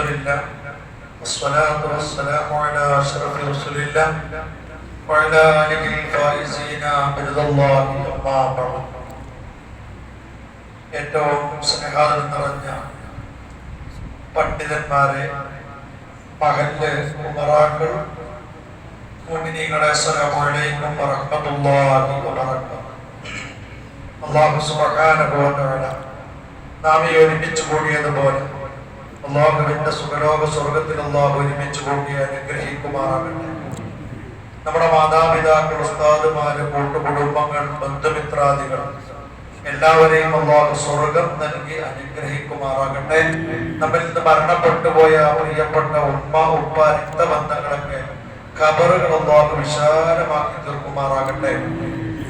لله والصلاة والسلام على أشرف رسول الله وعلى آله الفائزين برضا الله أما بعد. ഏറ്റവും സ്നേഹാദരം നിറഞ്ഞ പണ്ഡിതന്മാരെ, മഹല്ല് ഉമറാക്കൾ, മുഅ്മിനീങ്ങളെ, അസ്സലാമു അലൈക്കും വറഹ്മത്തുള്ളാഹി വബറകാതുഹു. അല്ലാഹു സുബ്ഹാനഹു വ തആല നാം ഈ ഒരുമിച്ച് കൂടിയതുപോലെ അല്ലാഹുവിന്റെ സുഖലോക സ്വർഗത്തിൽ അല്ലാഹു ഒരുമിച്ച് കൂടി അനുഗ്രഹിക്കുമാറാകട്ടെ. നമ്മുടെ മാതാപിതാക്കൾ, ഉസ്താദുമാര്, കൂട്ടുകുടുംബങ്ങൾ, ബന്ധുമിത്രാദികൾ എല്ലാവരെയും അല്ലാഹു സ്വർഗം നൽകി അനുഗ്രഹിക്കുമാറാകട്ടെ. നമ്മിൽ നിന്ന് മരണപ്പെട്ടു പോയ പ്രിയപ്പെട്ട ഉമ്മ, ഉപ്പ, രക്തബന്ധങ്ങളൊക്കെ ഖബറുകൾ അല്ലാഹു വിശാലമാക്കി തീർക്കുമാറാകട്ടെ.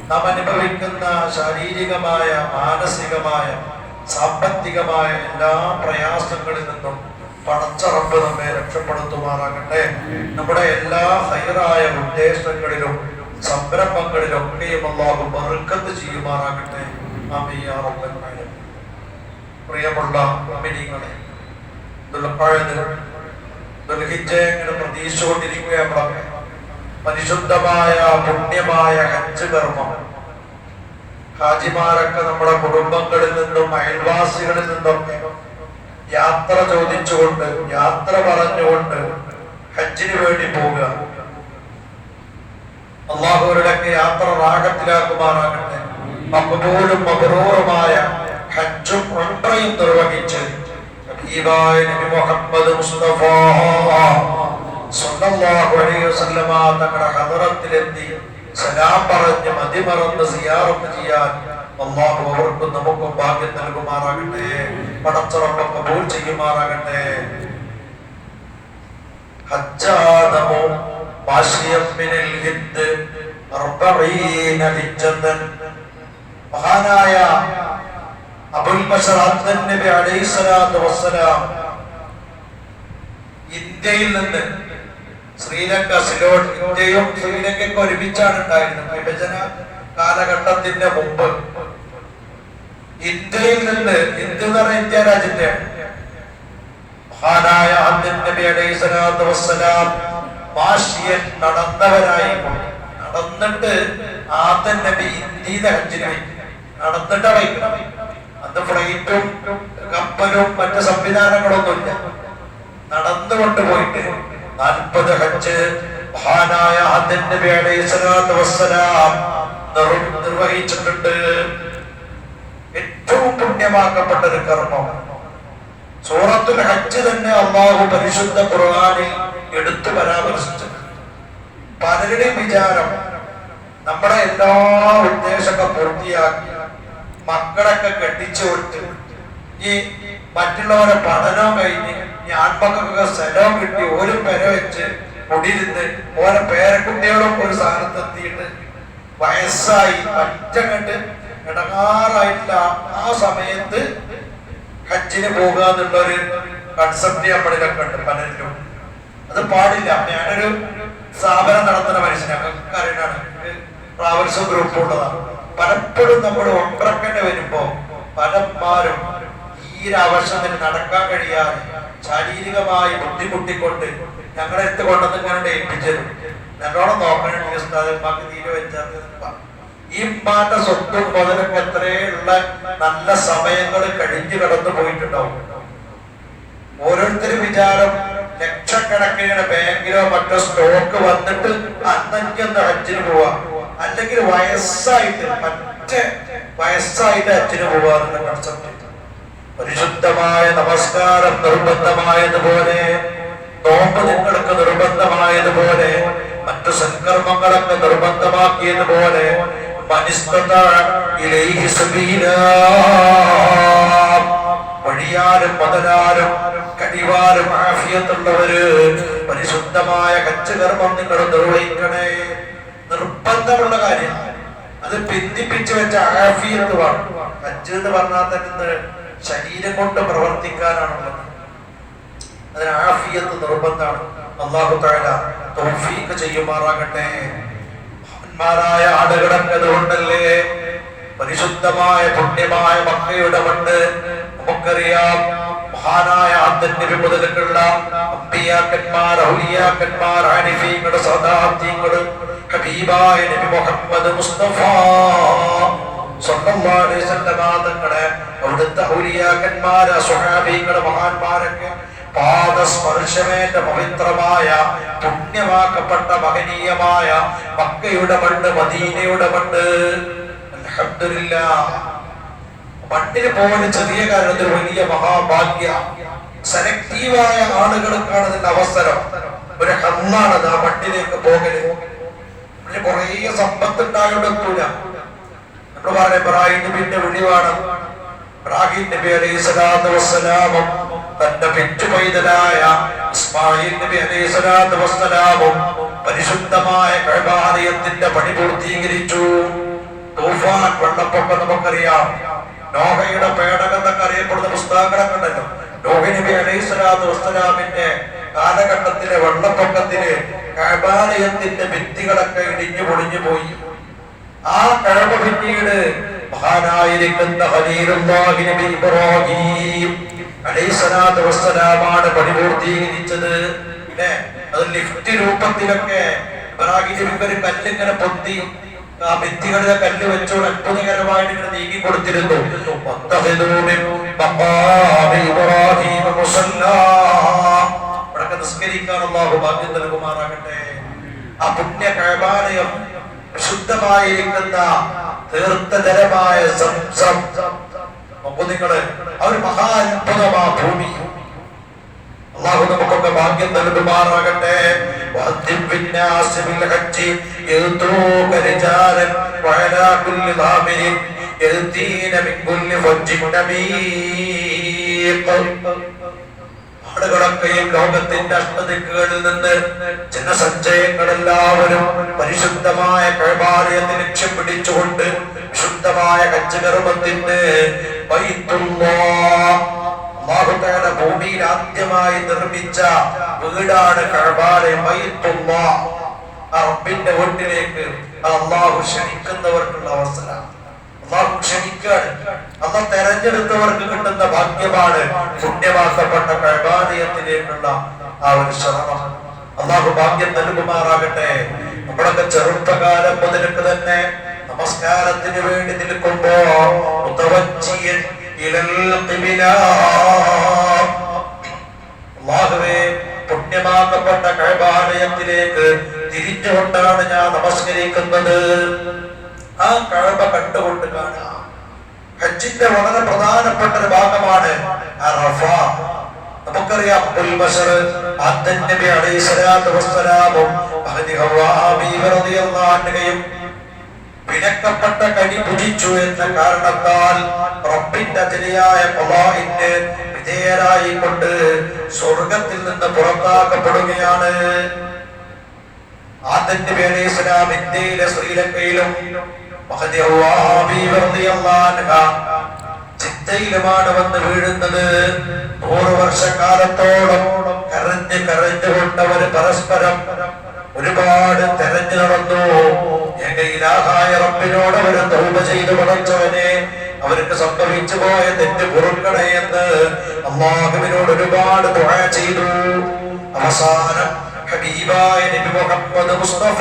നാം അനുഭവിക്കുന്ന ശാരീരികമായ, മാനസികമായ, സാമ്പത്തികമായ എല്ലാ പ്രയാസങ്ങളിൽ നിന്നും പടച്ച റബ്ബ് നമ്മെ രക്ഷപ്പെടുത്തുമാറാകട്ടെ. നമ്മുടെ എല്ലാ ഹൈറായ ഉദ്ദേശങ്ങളിലും സംരംഭങ്ങളിലും ഒക്കെയും അല്ലാഹു ബർക്കത്ത് ചെയ്യുമാറാകട്ടെ. ആമീൻ യാ റബ്ബൽ ആലമീൻ. പ്രിയമുള്ള മുഅ്മിനീങ്ങളെ, ദുൽഹിജ്ജയുടെ പ്രതീക്ഷിച്ചുകൊണ്ടിരിക്കുകയാണ്. പരിശുദ്ധമായ പുണ്യമായ ഹജ്ജ് കർമ്മം. ഹാജിമാരൊക്കെ നമ്മുടെ കുടുംബങ്ങളിൽ നിന്നും അയൽവാസികളിൽ നിന്നൊക്കെ യാത്ര ചോദിച്ചുകൊണ്ട്, യാത്ര പറഞ്ഞുകൊണ്ട് ഹജ്ജിന് വേണ്ടി പോവുക. അല്ലാഹുവിനൊക്കെ യാത്ര റാഹത്തിലാക്കുമാറാകട്ടെ. മഖ്ബൂലും മബ്റൂറുമായ ഹജ്ജും ഉംറയും നിർവഹിച്ച് ഹബീബായ നബി മുഹമ്മദ് മുസ്തഫ സ്വല്ലല്ലാഹു അലൈഹി വസല്ലമ തങ്ങളുടെ ഹദറത്തിലെത്തി സലാം പറഞ്ഞ് മതിമറന്ന് സിയാറത്ത് ചെയ്യാൻ അല്ലാഹു അവർക്കും നമുക്കും ഭാഗ്യം നൽകുമാറാകട്ടെ. പടച്ച റബ്ബ് കബൂൽ ചെയ്യുമാറാകട്ടെ. ഹജ്ജാദമു മാശിയം മിനൽ ഹിദ് 40 ഹിജ്ജതൻ. മഹാനായ അബുൽ ബശർ അദ്നൻ നബി അലൈഹിസ്സലാത്തു വസ്സലാം ഇന്ത്യയിൽ നിന്ന് ശ്രീലങ്ക, സിലോൺ, ഇന്ത്യയും ശ്രീലങ്കയൊക്കെ ഒരുമിച്ചാണ് ഉണ്ടായിരുന്നത്. വിഭജന കാലഘട്ടത്തിന്റെ മുമ്പ് ഇന്ത്യയിൽ നിന്ന്, ഇന്ത്യ എന്ന് പറഞ്ഞ ഇന്ത്യ രാജ്യത്തെ മഹാനായ അദ്നൻ നബി അലൈഹിസ്സലാത്തു വസ്സലാം മാശിയൻ നടന്നവരായി നടന്നിട്ട് ആദൻ നബി ഇന്ത്യയിലെ ഹജ്ജിന് നടന്നിട്ടാ വയ്ക്കണം. അന്ന് ഫ്ലൈറ്റും കപ്പലും മറ്റു സംവിധാനങ്ങളൊന്നുമില്ല. നടന്നുകൊണ്ട് പോയിട്ട് 40 ഹജ്ജ് മഹാനായ ആദൻ നബി അലൈഹിസ്സലാത്തു വസ്സലാം നിർവഹിച്ചിട്ടുണ്ട്. ഏറ്റവും പുണ്യമാക്കപ്പെട്ട ഒരു കർമ്മം. സൂറത്തുൽ ഹജ്ജ് തന്നെ അല്ലാഹു പരിശുദ്ധ ഖുർആനിൽ എടുത്തു പരാമർശിച്ചു. പലരുടെയും വിചാരം നമ്മുടെ എല്ലാ ഉദ്ദേശമൊക്കെ പൂർത്തിയാക്കി മക്കളൊക്കെ കെട്ടിച്ചു കൊടുത്ത് ഈ മറ്റുള്ളവരെ പഠനം കഴിഞ്ഞ് ഈ ആൺമക്കൾക്കൊക്കെ സ്ഥലവും കിട്ടി ഒരു പെര വെച്ച് കുടിയിരുന്ന് ഓരോ പേരക്കുട്ടികളും ഒരു സ്ഥാനത്തെത്തിയിട്ട് വയസ്സായി പറ്റങ്ങട്ട് ഇടങ്ങാറായിട്ടില്ല ആ സമയത്ത് ഹജ്ജിന് പോകുക എന്നുള്ളൊരു കൺസെപ്റ്റ് നമ്മളിലൊക്കെ ഉണ്ട് പലരിലും. അത് പാടില്ല. ഞാനൊരു സ്ഥാപനം നടത്തുന്ന മനുഷ്യനാണ്, അറിയണാണ്, ട്രാവൽസ് ഗ്രൂപ്പ് ഉള്ളതാണ്. പലപ്പോഴും നമ്മൾ ഒമ്പ്രക്കന്നെ വരുമ്പോ പലന്മാരും ഈ അവശത്തിന് നടക്കാൻ കഴിയാതെ ശാരീരികമായി ബുദ്ധിമുട്ടിക്കൊണ്ട് ഞങ്ങളെ എടുത്ത് കൊണ്ടൊന്നും ഇങ്ങനെ ഏൽപ്പിച്ചത് നല്ലോണം നോക്കണേ ഉസ്താദന്മാർക്ക് തീരെ വെച്ചാൽ ഈ ഉമ്മാന്റെ സ്വത്തും മുതലൊക്കെ എത്രയുള്ള നല്ല സമയങ്ങൾ കഴിഞ്ഞു കടന്നു പോയിട്ടുണ്ടാവും. ഓരോരുത്തരും വിചാരം ലക്ഷക്കണക്കിന് ബാങ്കിലോ മറ്റോ സ്റ്റോക്ക് വന്നിട്ട് അന്നെനിക്കൊന്ന് ഹജ്ജിന് പോവാ, അല്ലെങ്കിൽ വയസ്സായിട്ട് ഹജ്ജിന് പോവാറുള്ള കൺസെപ്റ്റ്. പരിശുദ്ധമായ നമസ്കാരം നിർബന്ധമായതുപോലെ, നോമ്പ് നിങ്ങൾക്ക് നിർബന്ധമായതുപോലെ, മറ്റു സൽക്കർമ്മങ്ങളൊക്കെ നിർബന്ധമാക്കിയതുപോലെ വഴിയാലും മുതലാലും കടിവാലും ആഫിയത്തുള്ളവര് പരിശുദ്ധമായ ഹജ്ജ് കർമ്മം നിങ്ങൾ നിർവഹിക്കണേ. നിർബന്ധമുള്ള കാര്യം. അത് ബന്ധിപ്പിച്ചു വെച്ച ആഫിയത്ത് വേണം. ഹജ്ജ് എന്ന് പറഞ്ഞാൽ തന്നെ ശരീരം കൊണ്ട് പ്രവർത്തിക്കാനാണുള്ളത്. അതിന് ആഫിയത്ത് നിർബന്ധമാണ്. അല്ലാഹു തആല തൗഫീഖ് ചെയ്യുമാറാകട്ടെ. മഹാന്മാരായ ആടുകളങ്ങതുകൊണ്ടല്ലേ പരിശുദ്ധമായ പുണ്യമായ മക്കയുടെ മണ്ണ് നമുക്കറിയാം. മഹാനായ ആദം നബി മുതലുള്ള അമ്പിയാക്കന്മാർ, ഔലിയാക്കന്മാർ, ആരിഫീങ്ങൾ, സദാത്യങ്ങൾ, ഹബീബായ നബി മുഹമ്മദ് മുസ്തഫ സ്വല്ലല്ലാഹു അലൈഹി വസല്ലം തങ്ങളെ അവിടുത്തെ ഔലിയാക്കന്മാർ, സ്വഹാബീങ്ങൾ, മഹാന്മാരൊക്കെ പാദസ്പർശമേറ്റ പവിത്രമായ പുണ്യമാക്കപ്പെട്ട മഹനീയമായ മക്കയുടെ മണ്ണ്, മദീനയുടെ മണ്ണ്. അൽഹംദുലില്ലാഹ്. മണ്ണിന് പോലെ ചെറിയ കാര്യത്തിൽ വലിയ മഹാഭാഗ്യ. സെലക്റ്റീവായ ആളുകൾക്കാണ് ഇതിന്റെ അവസരം. ഒരു ഹമ്മാണത് ആ മണ്ണിലേക്ക് പോകല്. അതിന് കുറേ സമ്പത്ത് ഉണ്ടായിടത്തൂല. നമ്മൾ പറഞ്ഞ ഇബ്രാഹിം നബിന്റെ വെളിവാണ്. ഇബ്രാഹിം നബി അലൈഹി സ്വലാത്തു വസ്സലാമും തന്റെ പിച്ചു പൈതലായ ഇസ്മായിൽ നബി അലൈഹി സ്വലാത്തു വസ്സലാമും പരിശുദ്ധമായ കഅബാലയത്തിന്റെ പണി പൂർത്തീകരിച്ചു. തൂഫാൻ, വെള്ളപ്പൊക്കം നമുക്കറിയാം. നോഹയുടെ പേടകം എന്നൊക്കെ അറിയപ്പെടുന്ന പുസ്തകങ്ങളൊക്കെ ഉണ്ടല്ലോ. നോഹ നബി അലൈഹി സ്വലാത്തു വസ്സലാമിന്റെ കാലഘട്ടത്തിലെ വെള്ളപ്പൊക്കത്തില് കഅബാലയത്തിന്റെ ഭിത്തികളൊക്കെ ഇടിഞ്ഞു പൊളിഞ്ഞു പോയി. ആ കഅബ പിന്നീട് മഹാനായിരിക്കുന്ന ഖലീലുല്ലാഹി നബി ഇബ്രാഹിം അലൈഹി സ്വലാത്തു വസ്സലാമാണ് പണി പൂർത്തീകരിച്ചത്. അത് ലിഫ്റ്റ് രൂപത്തിലൊക്കെ ഇബ്രാഹിം നബി ഒരു കല്ലിങ്ങനെ പൊത്തി ആ ഭിത്തികളിലെ കല്ല് വെച്ചോട് അത്ഭുതകരമായിട്ട് ഇങ്ങനെ നീങ്ങി കൊടുത്തിരുന്നു. നിസ്കരിക്കാൻ അല്ലാഹു ഭാഗ്യം നൽകുമാറാകട്ടെ. ആ പുണ്യ കഅബാലയം വിശുദ്ധമായിരിക്കുന്ന തീർത്ഥജലമായ സംസം നിങ്ങള് ആ ഒരു മഹാ അത്ഭുതമാ ഭൂമി. അല്ലാഹു നമുക്കൊക്കെ ഭാഗ്യം നൽകുമാറാകട്ടെ. ആളുകളൊക്കെയും ലോകത്തിന്റെ അഷ്ടദിക്കുകളിൽ നിന്ന് ജനസഞ്ചയങ്ങളെല്ലാവരും പരിശുദ്ധമായ കഅബാലയത്തെ ലക്ഷ്യം പിടിച്ചുകൊണ്ട് വിശുദ്ധമായ ഹജ്ജ് കർമ്മത്തിന് അല്ലാഹു ഭൂമിയിൽ ആദ്യമായി നിർമ്മിച്ച വീടാണ് കഅബാലയം, ബൈത്തുല്ലാഹ്. റബ്ബിന്റെ വീട്ടിലേക്ക് അല്ലാഹു ക്ഷണിക്കുന്നവർക്കുള്ള അവസരം. അല്ലാഹു ക്ഷണിക്കാണ്. അല്ലാഹു തെരഞ്ഞെടുത്തവർക്ക് കിട്ടുന്ന ഭാഗ്യമാണ് പുണ്യമാക്കപ്പെട്ട കഅബാലയത്തിലേക്കുള്ള ആ ഒരു ശ്രമം. അല്ലാഹു ഭാഗ്യം നൽകുമാറാകട്ടെ. നമ്മളൊക്കെ ചെറുപ്പകാലം മുതൽക്ക് തന്നെ നമസ്കാരത്തിന് വേണ്ടി നിൽക്കുമ്പോ മുതവജ്ജിയൻ ഇലൽ ഖിബല, അല്ലാഹുവേ പുണ്യമാക്കപ്പെട്ട കഅബാലയത്തിലേക്ക് തിരിഞ്ഞുകൊണ്ടാണ് ഞാൻ നമസ്കരിക്കുന്നത്. ആ കഅബ കണ്ടുകൊണ്ട് കാണാം. ഹജ്ജിന്റെ വളരെ പ്രധാനപ്പെട്ട ഒരു ഭാഗമാണ് അറഫ. നമുക്കറിയാം അബുൽ ബശർ ആദം നബി അലൈഹി സ്വലാത്തു വസ്സലാമും മഹദി ഹവ്വാ ബീവി റളിയല്ലാഹു അൻഹയും വിലക്കപ്പെട്ട കനി ഭുജിച്ചു എന്ന കാരണത്താൽ റബ്ബിന്റെ അതിയായ ഖളാഇന് വിധേയരായിക്കൊണ്ട് സ്വർഗത്തിൽ നിന്ന് പുറത്താക്കപ്പെടുകയാണ്. ആദം നബി അലൈഹി സ്വലാം ഇന്ത്യയിലെ ശ്രീലങ്കയിലും മഹദി ഹവ്വാ ബീവി റളിയല്ലാഹു അൻഹ ചിത്തയിലുമാണ് വന്ന് വീഴുന്നത്. 100 വർഷക്കാലത്തോളം കരഞ്ഞുകൊണ്ടവര് പരസ്പരം ഒരുപാട് തെരഞ്ഞു നടന്നു. ഏകയിലാഹായ റബ്ബിനോട് അവര് തൗബ ചെയ്തു പടച്ചവനെ, അവർക്ക് സംഭവിച്ചു പോയ തെറ്റ് പൊറുക്കണേ എന്ന് അല്ലാഹുവിനോട് ഒരുപാട് ദുആ ചെയ്തു. അവസാനം ഹബീബായ നബി മുഹമ്മദ് മുസ്തഫ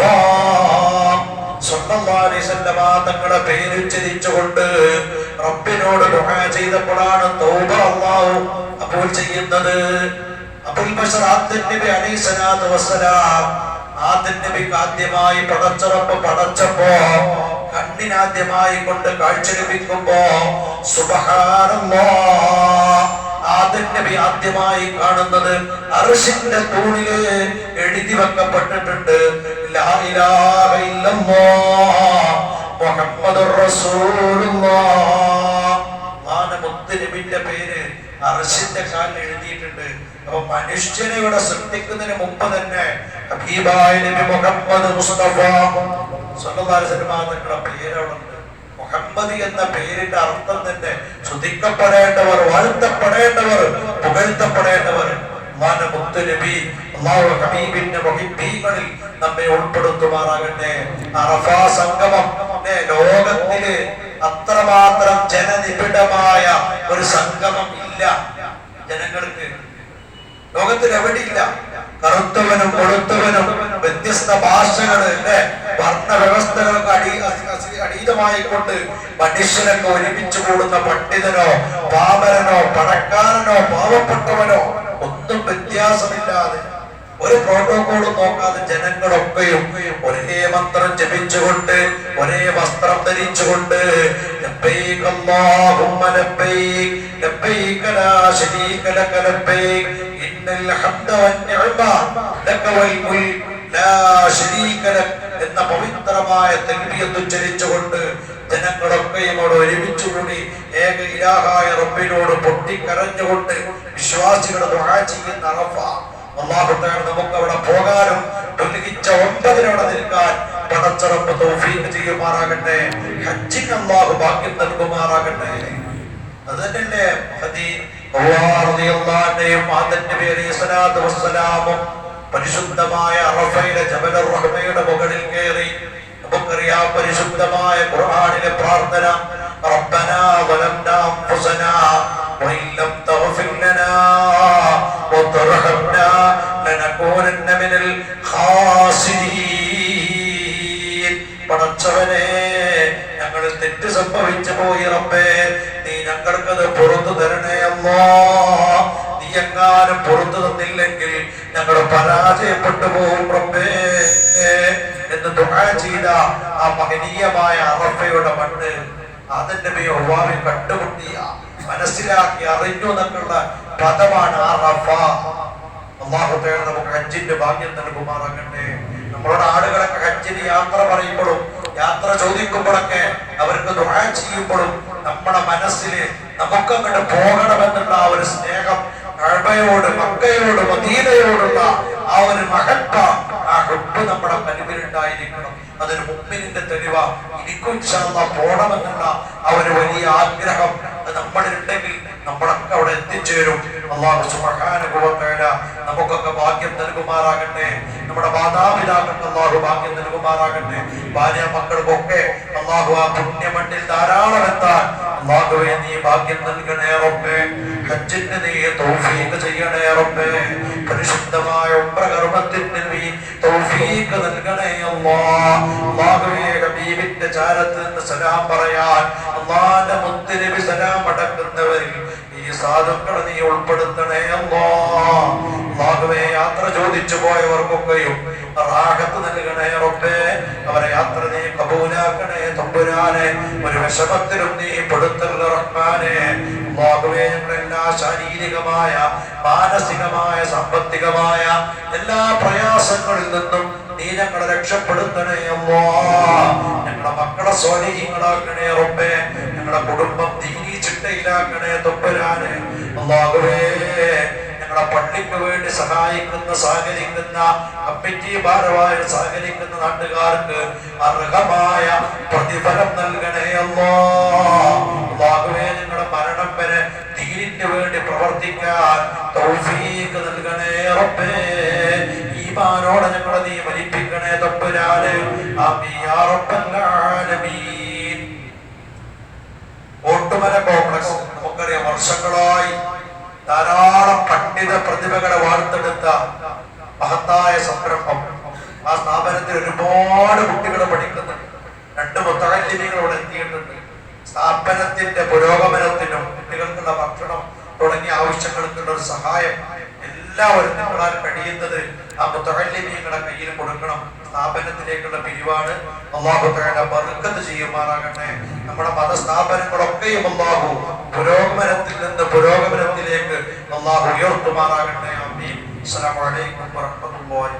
സ്വല്ലല്ലാഹു അലൈഹി വസല്ലം തങ്ങളുടെ പേര് ഉച്ചരിച്ചുകൊണ്ട് റബ്ബിനോട് ദുആ ചെയ്തപ്പോഴാണ് തൗബ അല്ലാഹു കബൂൽ ചെയ്യുന്നത്. അബുൽ ബശർ ആദം നബി അലൈഹി സ്വലാത്തു വസ്സലാം ആദം നബിക്ക് ആദ്യമായി പടച്ചറപ്പ് പടച്ചപ്പോ കണ്ണിനാദ്യമായി കൊണ്ട് കാഴ്ച ലഭിക്കുമ്പോ സുബ്ഹാനല്ലാഹ് ആദം നബി ആദ്യമായി കാണുന്നത് അർശിന്റെ തൂണില് എഴുതി വെക്കപ്പെട്ടിട്ടുണ്ട് ലാ ഇലാഹ ഇല്ലല്ലാഹ് മുഹമ്മദുർ റസൂലുള്ളാഹ്. മുത്തുനബിന്റെ പേര് അർശിന്റെ കാലിൽ എഴുതിയിട്ടുണ്ട്. അപ്പൊ മനുഷ്യനെ ഇവിടെ സൃഷ്ടിക്കുന്നതിന് മുമ്പ് തന്നെ ഹബീബായ നബി മുഹമ്മദ് മുസ്തഫ സ്വല്ലല്ലാഹു അലൈഹി വസല്ലം തങ്ങളുടെ പേരവിടെ മുഹമ്മദ് എന്ന പേരിന്റെ അർത്ഥം തന്നെ സ്തുതിക്കപ്പെടേണ്ടവർ, വാഴ്ത്തപ്പെടേണ്ടവർ, പുകഴ്ത്തപ്പെടേണ്ടവർ. മുത്തുനബി അല്ലാഹു ഹബീബിന്റെ മുഹിബ്ബീങ്ങളിൽ നമ്മെ ഉൾപ്പെടുത്തുമാറാകട്ടെ. അറഫ സംഗമം ലോകത്തില് അത്രമാത്രം ജനനിബിഡമായ ഒരു സംഗമം ഇല്ല. ജനങ്ങൾക്ക്. ലോകത്തിൽ എവിടെയില്ല. കറുത്തവനും വെളുത്തവനും വ്യത്യസ്ത ഭാഷകള് അല്ലെ, വർണ്ണ വ്യവസ്ഥകൾക്ക് അടീതമായിക്കൊണ്ട് മനുഷ്യനൊക്കെ ഒരുമിച്ച് കൂടുന്ന പണ്ഡിതനോ പാമരനോ പണക്കാരനോ പാവപ്പെട്ടവനോ ഒന്നും വ്യത്യാസമില്ലാതെ ഒരു പ്രോട്ടോകോളും നോക്കാതെ ജനങ്ങളൊക്കെയും ഒരേ മന്ത്രം ജപിച്ചുകൊണ്ട് ഒരേ വസ്ത്രം ധരിച്ചുകൊണ്ട് ലബ്ബൈക അല്ലാഹുമ്മ ലബ്ബൈക ലബ്ബൈക ലാ ശരീക ലക ലബ്ബൈക ഇന്നൽ ഹംദ വന്നിഅമ ലക വൽ മുൽക് ലാ ശരീക ലക എന്ന പവിത്രമായ തൽബിയത്ത് ഉച്ചരിച്ചുകൊണ്ട് ജനങ്ങളൊക്കെയും അവിടെ ഒരുമിച്ചുകൂടി ഏക ഇലാഹായ റബ്ബിനോട് പൊട്ടിക്കരഞ്ഞുകൊണ്ട് വിശ്വാസികൾ ദുആ ചെയ്യുന്ന അറഫ. അല്ലാഹു തആല നമുക്ക് അവിടെ പോകാനും ദുൽഹിജ്ജ 9 അവിടെ നിൽക്കാൻ പടച്ച റബ്ബ് തൗഫീഖ് ചെയ്യുമാറാകട്ടെ. ഹജ്ജിന് അല്ലാഹു ഭാഗ്യം നൽകുമാറാകട്ടെ. അതല്ലേ പരിശുദ്ധമായ അറഫയിലെ ജബലുർ റഹ്മയുടെ മുകളിൽ കയറി നമുക്കറിയാം പരിശുദ്ധമായ ഖുർആനിലെ പ്രാർത്ഥന റബ്ബനാ വലംനാ അൻഫുസനാ വഇൻ ലം തഗ്ഫിർ ലനാ വതർഹംനാ ലനകൂനന്ന മിനൽ ഖാസിരീൻ. പടച്ചവനെ, ഞങ്ങൾ തെറ്റ് സംഭവിച്ചു പോയി റബ്ബേ, നീ ഞങ്ങൾക്കത് പുറത്തു തരണേ അല്ലാഹ്. നീ എങ്ങാനും പുറത്തു തന്നില്ലെങ്കിൽ ഞങ്ങൾ പരാജയപ്പെട്ടു പോകും റബ്ബേ എന്ന് ദുആ ചെയ്ത ആ മഹനീയമായ അറഫയുടെ മണ്ണ് ആദം നബി ഹവ്വാവെ കണ്ടുമുട്ടിയ മനസ്സിലാക്കി അറിഞ്ഞു എന്നുള്ള പദമാണ് അറഫ. അല്ലാഹു തആല നമുക്ക് ഹജ്ജിന്റെ ഭാഗ്യം നൽകുമാറാകട്ടെ. നമ്മളോട് ആളുകളൊക്കെ ഹജ്ജിന് യാത്ര പറയുമ്പോഴും യാത്ര ചോദിക്കുമ്പോഴൊക്കെ അവർക്ക് ദുആ ചെയ്യുമ്പോഴും നമ്മുടെ മനസ്സിൽ നമുക്കങ്ങോട്ട് പോകണമെന്നുള്ള ആ ഒരു സ്നേഹം, കഅബയോട് മക്കയോട് മദീനയോടുള്ള ആ ഒരു മഹബ്ബ, ആ ഹുബ്ബ് നമ്മുടെ കൽബിലുണ്ടായിരിക്കണം. അതൊരു മുഅ്മിനിന്റെ തെളിവാ. എനിക്കും ഇൻഷാ അല്ലാഹ് പോകണമെന്നുള്ള ആ ഒരു വലിയ ആഗ്രഹം നമ്മളിലുണ്ടെങ്കിൽ നമ്മളൊക്കെ അവിടെ എത്തിച്ചേരും. അല്ലാഹു സുബ്ഹാനഹു വ തആല നമുക്കൊക്കെ ഭാഗ്യം നൽകുമാറാകട്ടെ. നമ്മുടെ മാതാപിതാക്കൾക്ക് അല്ലാഹു ഭാഗ്യം നൽകുമാറാകട്ടെ. ഭാര്യ മക്കൾക്കൊക്കെ അല്ലാഹു ആ പുണ്യമണ്ണിൽ ധാരാളം എത്താൻ അല്ലാഹുവേ നീ ഭാഗ്യം നൽകണേ റബ്ബേ. ഹജ്ജിന് നീ തൗഫീഖ് ചെയ്യണേ റബ്ബേ. പരിശുദ്ധമായ ഉംറ കർമ്മത്തിന് നീ തൗഫീഖ് നൽകണേ അല്ലാഹ്. അല്ലാഹുവേ, ഹബീബിന്റെ ചാരത്ത് നിന്ന് സലാം പറയാൻ അല്ലാഹുവിന്റെ മുത്തുനബി സലാം അടക്കുന്നവരിൽ ഈ സാധുക്കളെ നീ ഉൾപ്പെടുത്തണേ അല്ലാഹ്. അല്ലാഹുവേ, യാത്ര ചോദിച്ചു പോയവർക്കൊക്കെയും റാഹത്ത് നൽകണേ റബ്ബേ. അവരെ യാത്ര നീ കബൂലാക്കണേ തമ്പുരാനെ. ഒരു വിഷമത്തിലും നീ പെടുത്തല്ല റഹ്മാനെ. അല്ലാഹുവേ, ഞങ്ങളെല്ലാ ശാരീരികമായ മാനസികമായ സാമ്പത്തികമായ എല്ലാ പ്രയാസങ്ങളിൽ നിന്നും നീ ഞങ്ങളെ രക്ഷപ്പെടുത്തണേ അല്ലാഹ്. ഞങ്ങളുടെ മക്കളെ സ്വാലിഹീങ്ങളാക്കണേ റബ്ബേ. ഞങ്ങളുടെ കുടുംബം ദീനീ ചിട്ടയിലാക്കണേ തമ്പുരാനെ. അല്ലാഹുവേ, ഞങ്ങളുടെ പള്ളിക്ക് വേണ്ടി സഹായിക്കുന്ന സഹകരിക്കുന്ന കമ്മിറ്റി ഭാരവാഹികൾ സഹകരിക്കുന്ന നാട്ടുകാർക്ക് അർഹമായ പ്രതിഫലം നൽകണേ അല്ലാഹ്. അല്ലാഹുവേ, ഞങ്ങളുടെ മരണം വരെ ദീനിന് വേണ്ടി പ്രവർത്തിക്കാൻ തൗഫീഖ് നൽകണേ റബ്ബേ. ഈമാനോടെ ഞങ്ങളെ നീ മരിപ്പിക്കണേ തമ്പുരാനെ. ആമീൻ യാ റബ്ബൽ ആലമീൻ. ഓട്ടുമല കോംപ്ലക്സ് നമുക്കറിയാം, വർഷങ്ങളായി ധാരാളം പണ്ഡിത പ്രതിഭകളെ വാർത്തെടുത്ത മഹത്തായ സംരംഭം. ആ സ്ഥാപനത്തിൽ ഒരുപാട് കുട്ടികൾ പഠിക്കുന്നുണ്ട്. 2 മുത്തഅല്ലിമീങ്ങൾ അവിടെ എത്തിയിട്ടുണ്ട്. സ്ഥാപനത്തിന്റെ പുരോഗമനത്തിനും കുട്ടികൾക്കുള്ള ഭക്ഷണം തുടങ്ങിയ ആവശ്യങ്ങൾക്കുള്ള ഒരു സഹായം എല്ലാവരും നിങ്ങളാൽ കഴിയുന്നത് ആ മുത്തഅല്ലിമീങ്ങളുടെ കയ്യിൽ കൊടുക്കണം. സ്ഥാപനത്തിലേക്കുള്ള പിരിവാണ്. അല്ലാഹു തആല ബർക്കത്ത് ചെയ്യുമാറാകട്ടെ. നമ്മുടെ മതസ്ഥാപനങ്ങളൊക്കെയും അല്ലാഹു പുരോഗമനത്തിൽ നിന്ന് പുരോഗമനത്തിലേക്ക് അല്ലാഹു ഉയർത്തുമാറാകട്ടെ. ആമീൻ. അസ്സലാമു അലൈക്കും വറഹ്മത്തുള്ളാഹി